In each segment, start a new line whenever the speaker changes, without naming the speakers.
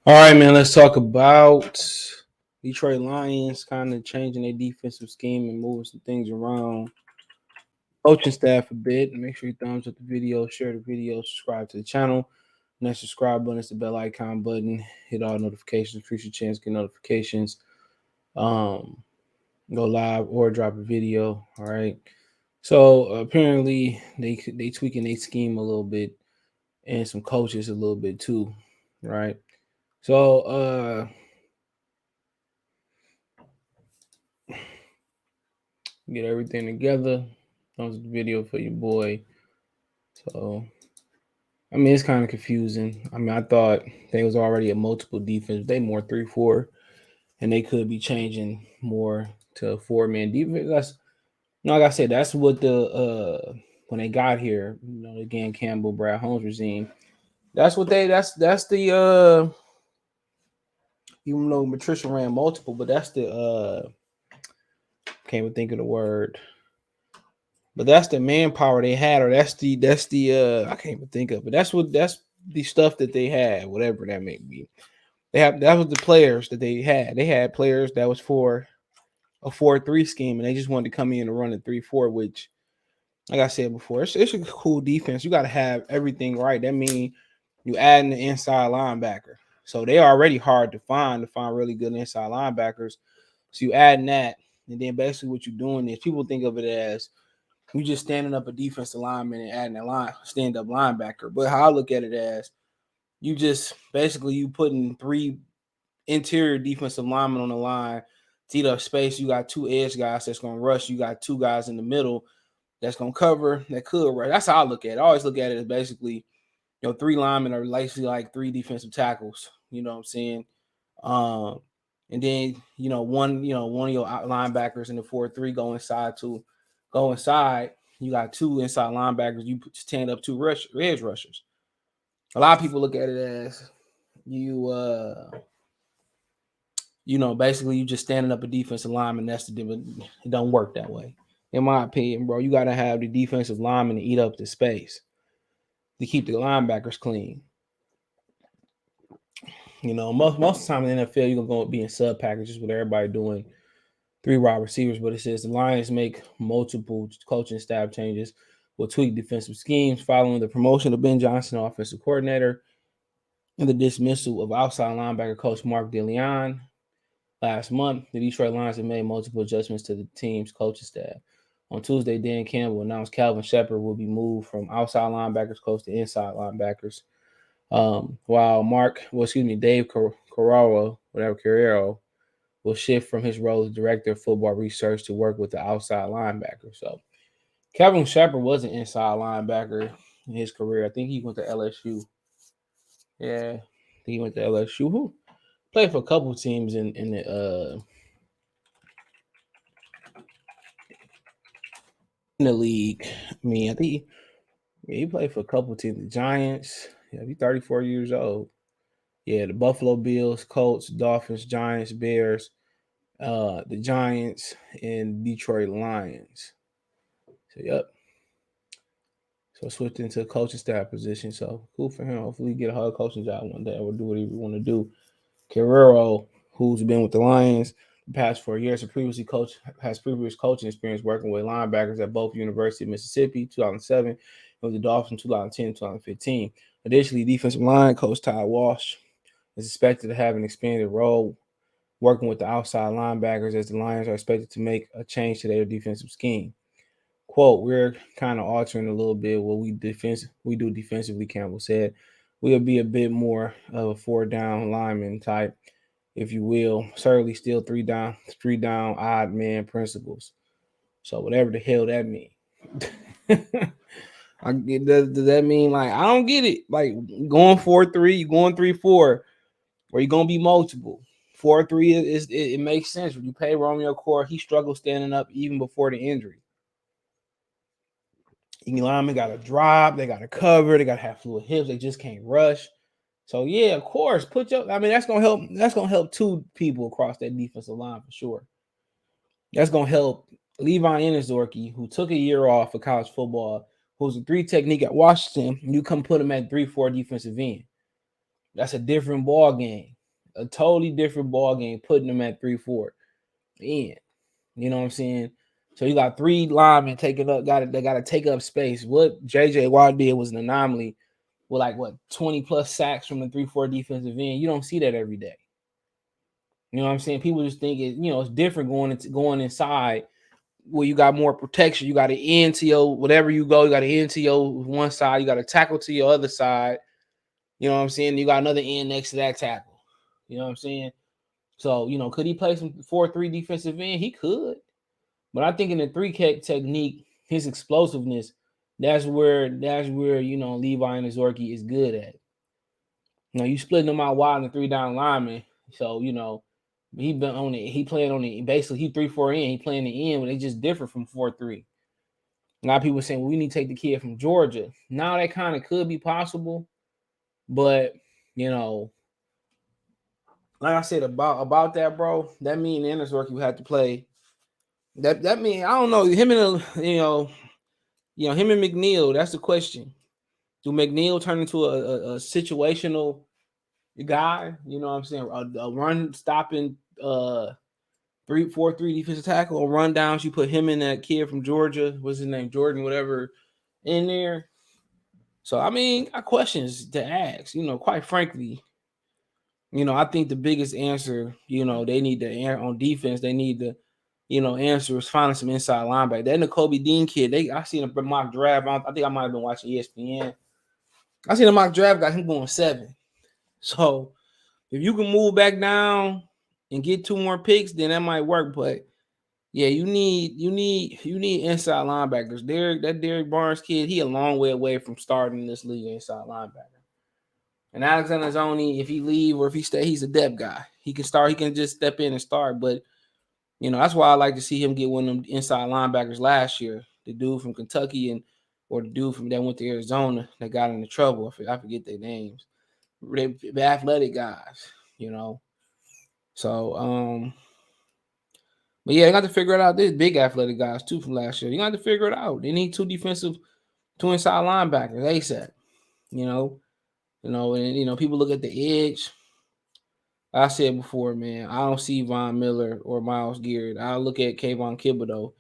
All right, man. Let's talk about Detroit Lions kind of changing their defensive scheme and moving some things around. Coaching staff a bit. Make sure you thumbs up the video, share the video, subscribe to the channel. And that subscribe button is the bell icon button. Hit all notifications. Increase your chance to get notifications. Um, Go live or drop a video. All right. So apparently they tweaking their scheme a little bit and some coaches a little bit too. Right. So get everything together. That was the video for your boy. So I mean, it's kind of confusing. I mean, I thought they was already a multiple defense. They more 3-4, and they could be changing more to a 4-man defense. Like I said, that's what the when they got here, again Campbell, Brad Holmes regime. That's what that's the even though Patricia ran multiple, but that's the can't even think of the word. But that's the manpower they had, or that's the I can't even think of it. That's the stuff that they had, whatever that may be. That was the players that they had. They had players that was for a 4-3 scheme, and they just wanted to come in and run a 3-4, which, like I said before, it's a cool defense. You got to have everything right. That means you adding the inside linebacker. So they already hard to find really good inside linebackers. So you adding that, and then basically what you're doing is people think of it as you just standing up a defensive lineman and adding a stand-up linebacker. But how I look at it as you just basically you putting 3 interior defensive linemen on the line to eat up space. You got 2 edge guys that's going to rush. You got 2 guys in the middle that's going to cover, that could rush. That's how I look at it. I always look at it as basically, 3 linemen are basically like 3 defensive tackles. You know what I'm saying? Um, and then, one of your linebackers in the 4-3 go inside. You got 2 inside linebackers. You stand up 2 edge rushers. A lot of people look at it as basically you just standing up a defensive lineman. That's the difference. It don't work that way. In my opinion, bro, you got to have the defensive lineman to eat up the space to keep the linebackers clean. Most of the time in the NFL, you're going to be in sub packages with everybody doing 3 wide receivers, but it says the Lions make multiple coaching staff changes will tweak defensive schemes following the promotion of Ben Johnson, offensive coordinator, and the dismissal of outside linebacker coach Mark DeLeone. Last month, the Detroit Lions have made multiple adjustments to the team's coaching staff. On Tuesday, Dan Campbell announced Calvin Shepard will be moved from outside linebackers coach to inside linebackers. While Dave Carrero will shift from his role as director of football research to work with the outside linebacker. So Calvin Shepard was an inside linebacker in his career. I think he went to LSU. Yeah, I think he went to LSU. Who played for a couple teams in the league. I mean, I think he played for a couple teams. The Giants. Yeah, he's 34 years old. Yeah, the Buffalo Bills, Colts, Dolphins, Giants, Bears, the Giants, and Detroit Lions. So, yep. So switched into a coaching staff position. So cool for him. Hopefully he get a hard coaching job one day or do what he want to do. Carrero, who's been with the Lions the past 4 years, has previous coaching experience working with linebackers at both University of Mississippi, 2007, and with the Dolphins, 2010, 2015. Additionally, defensive line coach Ty Walsh is expected to have an expanded role working with the outside linebackers as the Lions are expected to make a change to their defensive scheme. Quote, we're kind of altering a little bit what we do defensively, Campbell said. We'll be a bit more of a 4-down lineman type, if you will. Certainly still three down odd man principles. So whatever the hell that means. Does that mean like I don't get it? Like going 4-3, you going 3-4, or you gonna be multiple. 4-3 it makes sense. When you pay Romeo Core, he struggled standing up even before the injury. Linemen got to drop, they got to cover, they got to have fluid hips, they just can't rush. So yeah, of course, that's gonna help. That's gonna help 2 people across that defensive line for sure. That's gonna help Levi Inazorki, who took a year off for college football, who's a 3 technique at Washington. You come put him at 3-4 defensive end. That's a different ball game. a totally different ball game putting them at 3-4 in. You know what I'm saying? So you got 3 linemen taking up, they got to take up space. What JJ Watt did was an anomaly with 20 plus sacks from the 3-4 defensive end. You don't see that every day. You know what I'm saying? People just think it's different going inside where you got more protection. You got an end to your whatever you go, you got an end to your one side, you got a tackle to your other side. You know what I'm saying? You got another end next to that tackle. You know what I'm saying? So, could he play some 4-3 defensive end? He could. But I think in the 3 technique, his explosiveness, that's where Levi and Zorky is good at. You splitting them out wide in the 3 down lineman. So, he been on it. He playing on it. Basically, he 3-4 in. He playing the end, but it's just different from 4-3. A lot of people saying, well, we need to take the kid from Georgia. Now that kind of could be possible, but like I said about that, bro, that mean Anders work you had to play. That mean I don't know him and him and McNeil. That's the question. Do McNeil turn into a situational guy? You know what I'm saying? A run stopping 3-4-3 defensive tackle or run downs. You put him in that kid from Georgia. What's his name? Jordan, whatever, in there. So I mean, got questions to ask. Quite frankly. I think the biggest answer, they need to on defense, they need to, answer is finding some inside linebacker. That Nakobe Dean kid, I seen a mock draft. I think I might have been watching ESPN. I seen a mock draft, got him going 7. So if you can move back down and get 2 more picks, then that might work. But yeah, you need inside linebackers. Derek Barnes kid, he a long way away from starting in this league inside linebacker. And Alexander Zoni, if he leave or if he stay, he's a depth guy. He can start. He can just step in and start. But that's why I like to see him get one of them inside linebackers last year. The dude from Kentucky or the dude from that went to Arizona that got into trouble. I forget their names. The athletic guys, So but yeah, they got to figure it out. There's big athletic guys too from last year. You got to figure it out. They need 2 inside linebackers ASAP. And people look at the edge. I said before, man, I don't see Von Miller or Myles Garrett. I look at Kayvon Thibodeaux.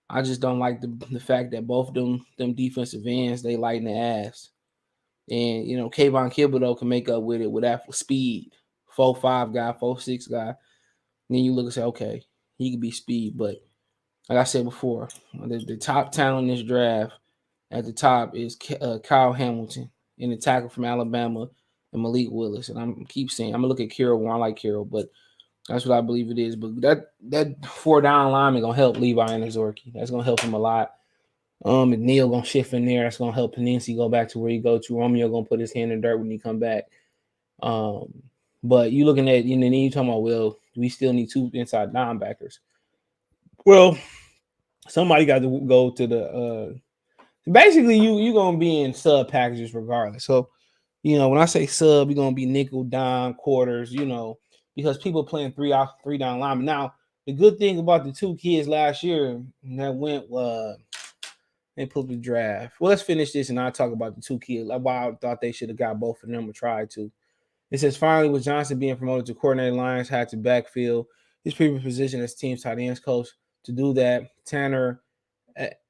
I just don't like the fact that both of them defensive ends, they light in the ass. And, Kayvon Thibodeaux can make up with it with that speed. 4'5" guy, 4'6" guy. And then you look and say, okay, he could be speed. But like I said before, the top talent in this draft at the top is Kyle Hamilton in the tackle from Alabama and Malik Willis. And I'm gonna look at Carroll when I like Carroll, but that's what I believe it is. But that 4 down lineman gonna help Levi and Zorky. That's gonna help him a lot. McNeil gonna shift in there. That's gonna help Penency go back to where he go to. Romeo gonna put his hand in dirt when he come back. But you looking at then you talking about, well, we still need 2 inside linebackers. Well, somebody got to go to the basically you gonna be in sub packages regardless. So when I say sub, you're gonna be nickel, dime, quarters, because people playing 3 down linemen. Now, the good thing about the 2 kids last year that went they put the draft. Well, let's finish this and I'll talk about the 2 kids. Why I thought they should have got both of them or tried to. It says finally, with Johnson being promoted to coordinator, Lions had to backfill his previous position as team's tight ends coach. To do that, Tanner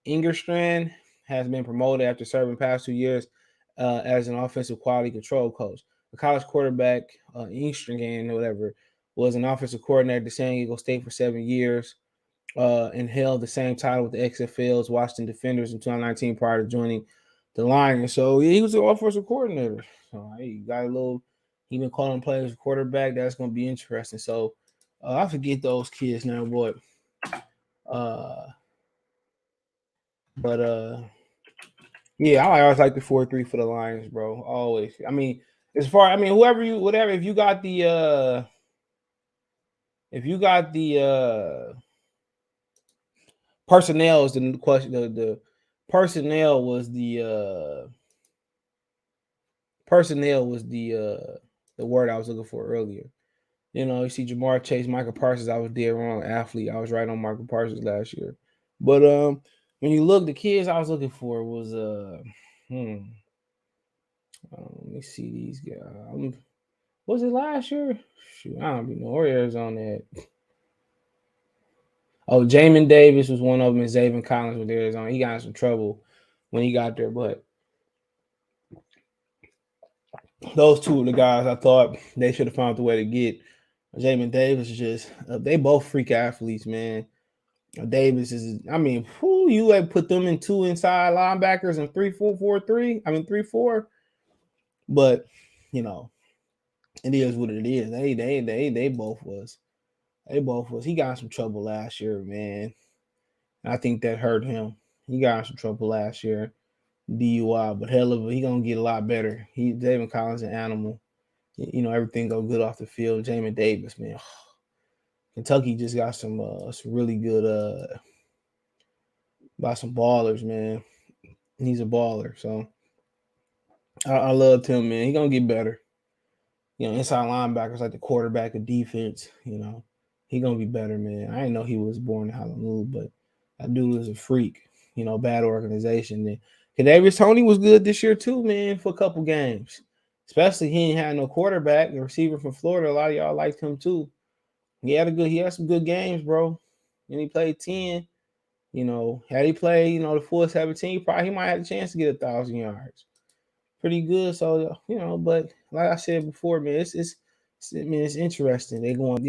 Ingerstrand has been promoted after serving past 2 years as an offensive quality control coach. The college quarterback, Ingerstrand, whatever, was an offensive coordinator at San Diego State for 7 years and held the same title with the XFL's Washington Defenders in 2019 prior to joining the Lions. So he was an offensive coordinator. So he got he been calling players quarterback. That's going to be interesting. So I forget those kids now, but yeah, I always like the 4-3 for the Lions, bro. Always. I mean, whoever if you got the personnel is the question. The personnel was the word I was looking for earlier. You see Jamar Chase, Michael Parsons. I was dead wrong. Athlete. I was right on Michael Parsons last year. But when you look, the kids I was looking for was let me see these guys. Was it last year? Shoot, I don't even know where Arizona at. Oh, Jamin Davis was one of them, and Zayvon Collins with Arizona. He got in some trouble when he got there, but those two of the guys I thought they should have found the way to get. Jamin Davis is just they both freak athletes, man. Davis is, I mean, who you had put them in two inside linebackers and 3-4-4-3. I mean 3-4. But you know, it is what it is. They both was. They both was. He got in some trouble last year, man. I think that hurt him. He got in some trouble last year, DUI. But hell of a, he gonna get a lot better. David Collins an animal. You know, everything go good off the field. Jamin Davis, man. Kentucky just got some really good by some ballers, man. He's a baller, so I loved him, man. He gonna get better. You know, inside linebackers like the quarterback of defense. You know, he gonna be better, man. I didn't know he was born in Honolulu, but that dude is a freak. You know, bad organization. And Kadarius Toney was good this year too, man, for a couple games. Especially he ain't had no quarterback. The receiver from Florida, a lot of y'all liked him too. He had some good games, bro. And he played 10. You know, had he played, the full 17, probably he might have a chance to get 1,000 yards. Pretty good. So, but like I said before, man, it's interesting. They going,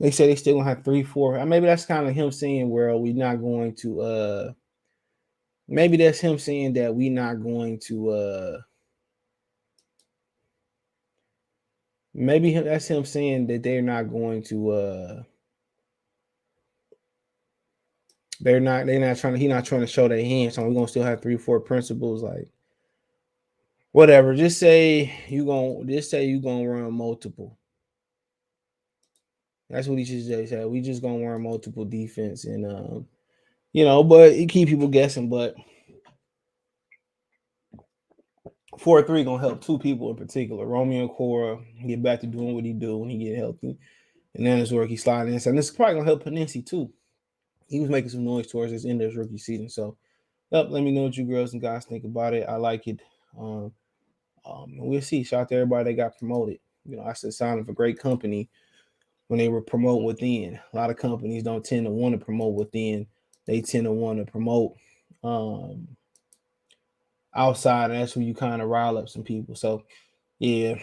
they say they still gonna have 3, 4. Maybe that's kind of him saying, well, we're not going to maybe that's him saying that we're not going to maybe that's him saying that they're not going to they're not trying to, he's not trying to show their hands. So we're gonna still have 3, 4 principles, like whatever. Just say you gonna run multiple. That's what he should say. We just gonna run multiple defense, and but it keep people guessing. But 4-3 gonna help two people in particular. Romeo Cora get back to doing what he do when he get healthy, and then his work he sliding inside. And this is probably gonna help Panensi too. He was making some noise towards his end of his rookie season. So, let me know what you girls and guys think about it. I like it. We'll see. Shout out to everybody that got promoted. I said signing for great company when they were promote within. A lot of companies don't tend to want to promote within. They tend to want to promote outside, and that's where you kind of rile up some people. So, yeah.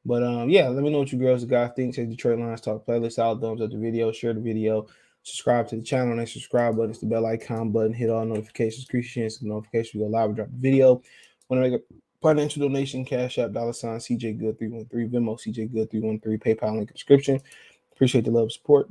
But let me know what you girls and guys think. Say Detroit Lions Talk playlist out, thumbs up the video, share the video, subscribe to the channel, and that subscribe button, it's the bell icon button, hit all notifications, increase your chance to notifications. We go live and drop a video. Want to make a financial donation, Cash App, $ CJ Good 313, Venmo CJ Good 313, PayPal link in the description. Appreciate the love and support.